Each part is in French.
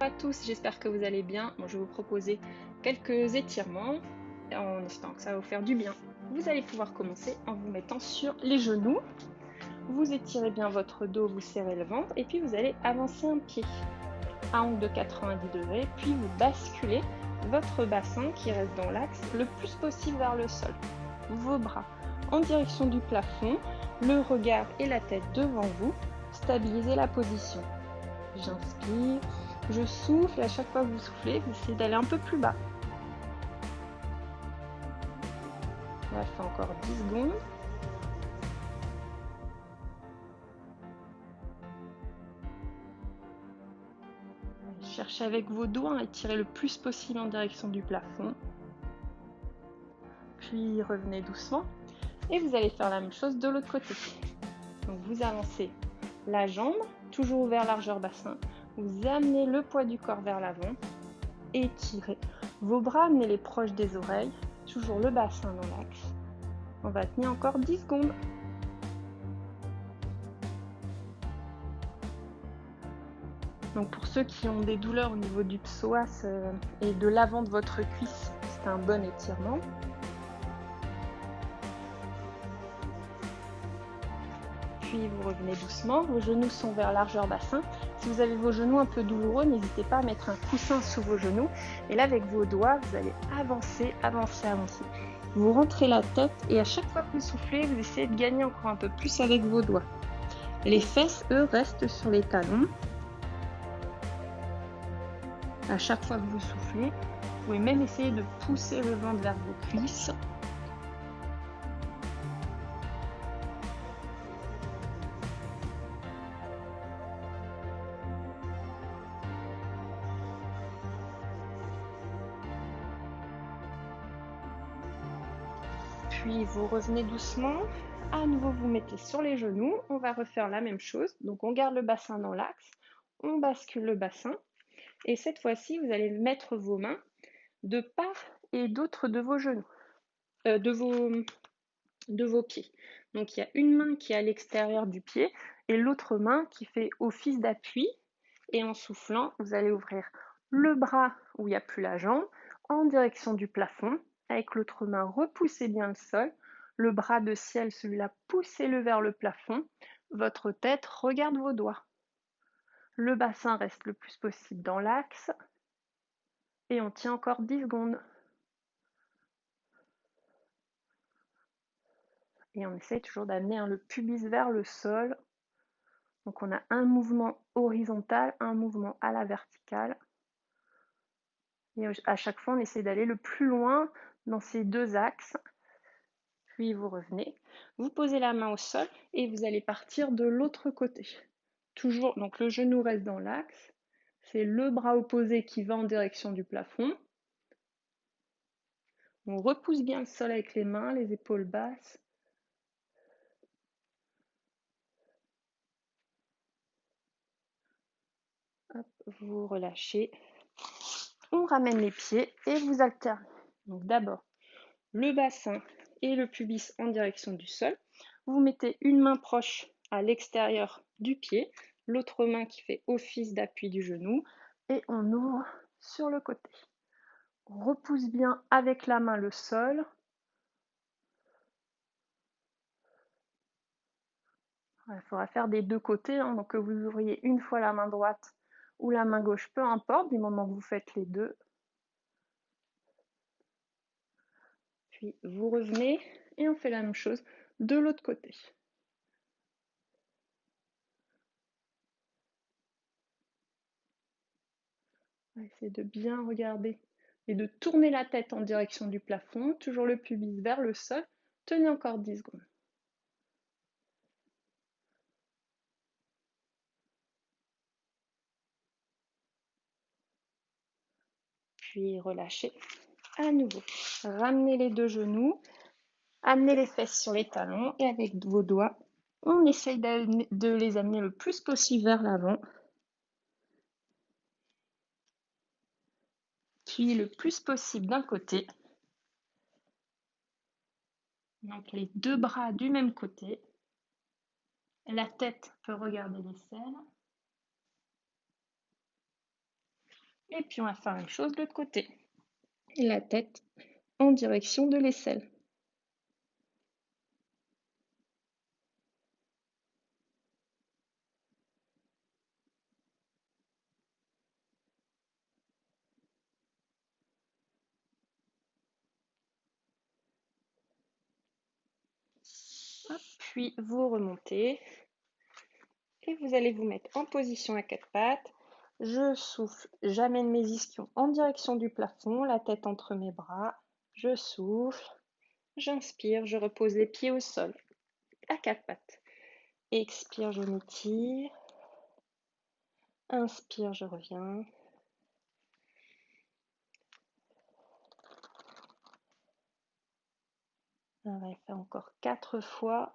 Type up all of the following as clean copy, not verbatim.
à tous, j'espère que vous allez bien. Moi, je vais vous proposer quelques étirements en espérant que ça va vous faire du bien. Vous allez pouvoir commencer en vous mettant sur les genoux. Vous étirez bien votre dos, vous serrez le ventre et puis vous allez avancer un pied à angle de 90 degrés, puis vous basculez votre bassin qui reste dans l'axe le plus possible vers le sol. Vos bras en direction du plafond, le regard et la tête devant vous. Stabilisez la position. J'inspire, je souffle et à chaque fois que vous soufflez, vous essayez d'aller un peu plus bas. On va faire encore 10 secondes. Cherchez avec vos doigts à étirer le plus possible en direction du plafond. Puis revenez doucement et vous allez faire la même chose de l'autre côté. Donc vous avancez la jambe, toujours ouvert largeur bassin. Vous amenez le poids du corps vers l'avant. Étirez vos bras, amenez-les proches des oreilles. Toujours le bassin dans l'axe. On va tenir encore 10 secondes. Donc pour ceux qui ont des douleurs au niveau du psoas et de l'avant de votre cuisse, c'est un bon étirement. Puis vous revenez doucement, vos genoux sont vers largeur bassin. Si vous avez vos genoux un peu douloureux, n'hésitez pas à mettre un coussin sous vos genoux. Et là, avec vos doigts, vous allez avancer, avancer, avancer. Vous rentrez la tête et à chaque fois que vous soufflez, vous essayez de gagner encore un peu plus avec vos doigts. Les fesses, eux, restent sur les talons. À chaque fois que vous soufflez, vous pouvez même essayer de pousser le ventre vers vos cuisses. Puis vous revenez doucement. À nouveau, vous mettez sur les genoux. On va refaire la même chose. Donc on garde le bassin dans l'axe. On bascule le bassin. Et cette fois-ci, vous allez mettre vos mains de part et d'autre de vos genoux, de vos pieds. Donc il y a une main qui est à l'extérieur du pied et l'autre main qui fait office d'appui. Et en soufflant, vous allez ouvrir le bras où il n'y a plus la jambe en direction du plafond. Avec l'autre main, repoussez bien le sol. Le bras de ciel, celui-là, poussez-le vers le plafond. Votre tête regarde vos doigts. Le bassin reste le plus possible dans l'axe. Et on tient encore 10 secondes. Et on essaye toujours d'amener le pubis vers le sol. Donc on a un mouvement horizontal, un mouvement à la verticale. Et à chaque fois, on essaie d'aller le plus loin dans ces deux axes. Puis vous revenez, vous posez la main au sol et vous allez partir de l'autre côté. Toujours, donc le genou reste dans l'axe. C'est le bras opposé qui va en direction du plafond. On repousse bien le sol avec les mains, les épaules basses. Hop, vous relâchez. On ramène les pieds et vous alternez. Donc d'abord, le bassin et le pubis en direction du sol. Vous mettez une main proche à l'extérieur du pied, l'autre main qui fait office d'appui du genou et on ouvre sur le côté. On repousse bien avec la main le sol. Il faudra faire des deux côtés, donc que vous ouvriez une fois la main droite ou la main gauche, peu importe, du moment que vous faites les deux. Puis vous revenez et on fait la même chose de l'autre côté. On va essayer de bien regarder et de tourner la tête en direction du plafond, toujours le pubis vers le sol. Tenez encore 10 secondes. Puis relâchez à nouveau. Ramenez les deux genoux, amenez les fesses sur les talons et avec vos doigts, on essaye de les amener le plus possible vers l'avant. Puis le plus possible d'un côté. Donc les deux bras du même côté. La tête peut regarder les selles. Et puis on va faire la même chose de l'autre côté. La tête en direction de l'aisselle. Hop, puis vous remontez et vous allez vous mettre en position à quatre pattes. Je souffle, j'amène mes ischions en direction du plafond, la tête entre mes bras. Je souffle, j'inspire, je repose les pieds au sol à quatre pattes. Expire, je m'étire. Inspire, je reviens. On va faire encore 4 fois.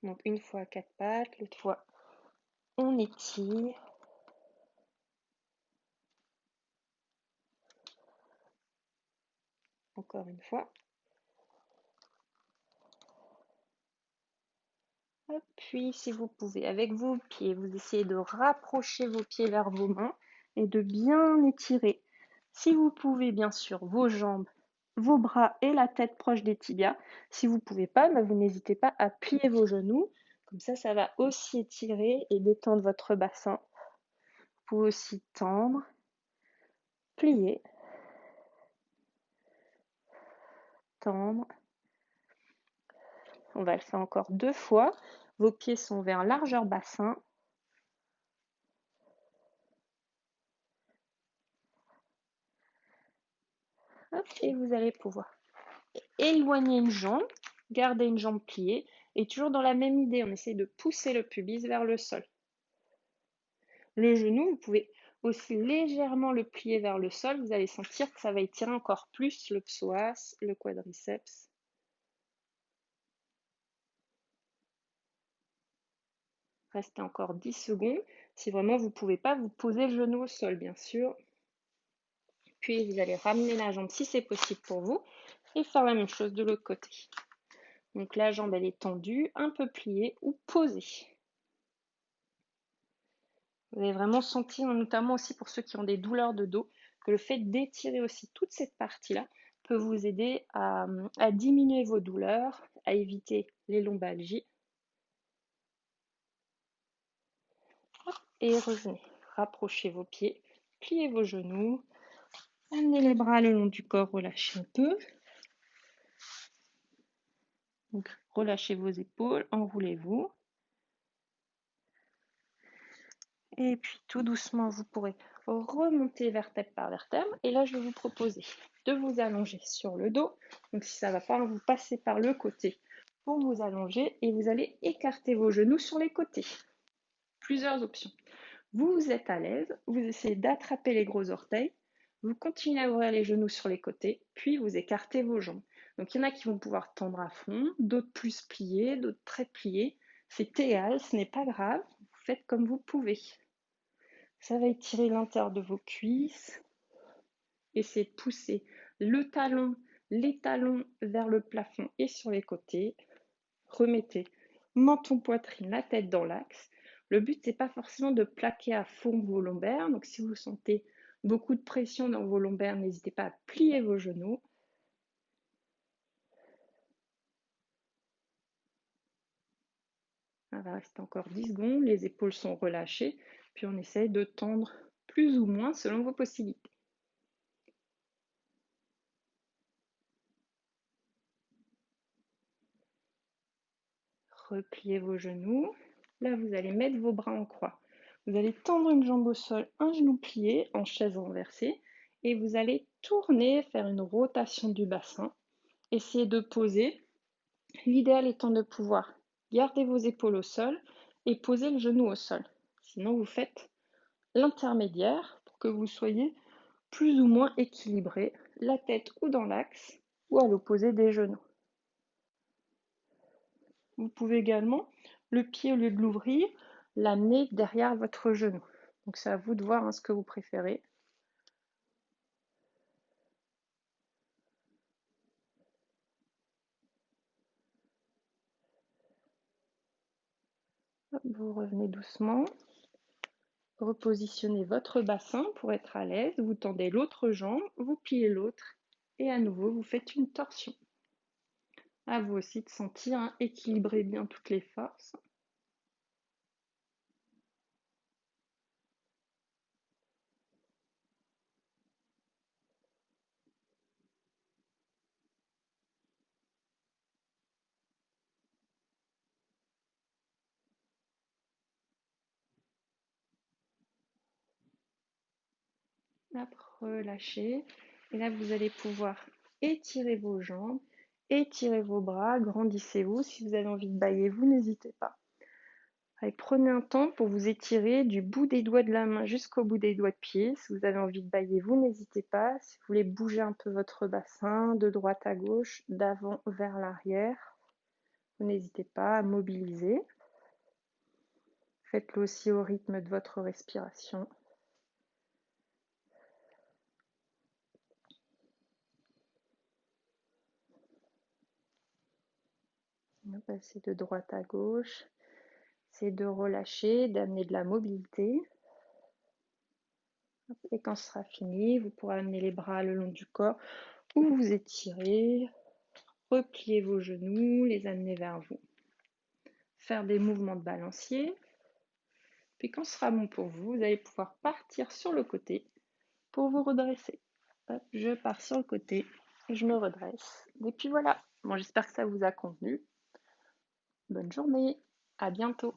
Donc une fois à quatre pattes, l'autre fois on étire. Encore une fois. Hop, puis si vous pouvez, avec vos pieds, vous essayez de rapprocher vos pieds vers vos mains et de bien étirer. Si vous pouvez, bien sûr, vos jambes, vos bras et la tête proche des tibias. Si vous ne pouvez pas, vous n'hésitez pas à plier vos genoux. Comme ça va aussi étirer et détendre votre bassin. Vous pouvez aussi tendre, plier, tendre. On va le faire encore 2 fois. Vos pieds sont vers largeur bassin. Hop, et vous allez pouvoir éloigner une jambe, garder une jambe pliée. Et toujours dans la même idée, on essaie de pousser le pubis vers le sol. Le genou, vous pouvez aussi légèrement le plier vers le sol. Vous allez sentir que ça va étirer encore plus le psoas, le quadriceps. Restez encore 10 secondes. Si vraiment vous ne pouvez pas, vous posez le genou au sol, bien sûr. Puis vous allez ramener la jambe si c'est possible pour vous et faire la même chose de l'autre côté. Donc la jambe elle est tendue, un peu pliée ou posée. Vous allez vraiment sentir, notamment aussi pour ceux qui ont des douleurs de dos, que le fait d'étirer aussi toute cette partie-là peut vous aider à diminuer vos douleurs, à éviter les lombalgies. Et revenez, rapprochez vos pieds, pliez vos genoux, amenez les bras le long du corps, relâchez un peu. Donc relâchez vos épaules, enroulez-vous. Et puis tout doucement, vous pourrez remonter vertèbre par vertèbre. Et là, je vais vous proposer de vous allonger sur le dos. Donc si ça ne va pas, vous passez par le côté pour vous allonger et vous allez écarter vos genoux sur les côtés. Plusieurs options. Vous êtes à l'aise, vous essayez d'attraper les gros orteils, vous continuez à ouvrir les genoux sur les côtés, puis vous écartez vos jambes. Donc il y en a qui vont pouvoir tendre à fond, d'autres plus pliés, d'autres très pliés. C'est égal, ce n'est pas grave, vous faites comme vous pouvez. Ça va étirer l'intérieur de vos cuisses. Essayez de pousser le talon, les talons vers le plafond et sur les côtés. Remettez menton, poitrine, la tête dans l'axe. Le but, c'est pas forcément de plaquer à fond vos lombaires. Donc, si vous sentez beaucoup de pression dans vos lombaires, n'hésitez pas à plier vos genoux. Ça va rester encore 10 secondes. Les épaules sont relâchées. Puis, on essaye de tendre plus ou moins selon vos possibilités. Repliez vos genoux. Là, vous allez mettre vos bras en croix. Vous allez tendre une jambe au sol, un genou plié en chaise renversée. Et vous allez tourner, faire une rotation du bassin. Essayez de poser. L'idéal étant de pouvoir garder vos épaules au sol et poser le genou au sol. Sinon, vous faites l'intermédiaire pour que vous soyez plus ou moins équilibré, la tête ou dans l'axe ou à l'opposé des genoux. Vous pouvez également, le pied au lieu de l'ouvrir, l'amener derrière votre genou. Donc c'est à vous de voir ce que vous préférez. Vous revenez doucement. repositionnez votre bassin pour être à l'aise, vous tendez l'autre jambe, vous pliez l'autre et à nouveau vous faites une torsion. À vous aussi de sentir, hein, équilibrer bien toutes les forces. Hop, relâchez. Et là, vous allez pouvoir étirer vos jambes, étirer vos bras, grandissez-vous. Si vous avez envie de bâiller, vous n'hésitez pas. Allez, prenez un temps pour vous étirer du bout des doigts de la main jusqu'au bout des doigts de pied. Si vous avez envie de bâiller, vous n'hésitez pas. Si vous voulez bouger un peu votre bassin de droite à gauche, d'avant vers l'arrière, vous n'hésitez pas à mobiliser. Faites-le aussi au rythme de votre respiration. On va passer de droite à gauche. C'est de relâcher, d'amener de la mobilité. Et quand ce sera fini, vous pourrez amener les bras le long du corps ou vous étirer, replier vos genoux, les amener vers vous. Faire des mouvements de balancier. Puis quand ce sera bon pour vous, vous allez pouvoir partir sur le côté pour vous redresser. Hop, je pars sur le côté, je me redresse. Et puis voilà. Bon, j'espère que ça vous a convenu. Bonne journée, à bientôt.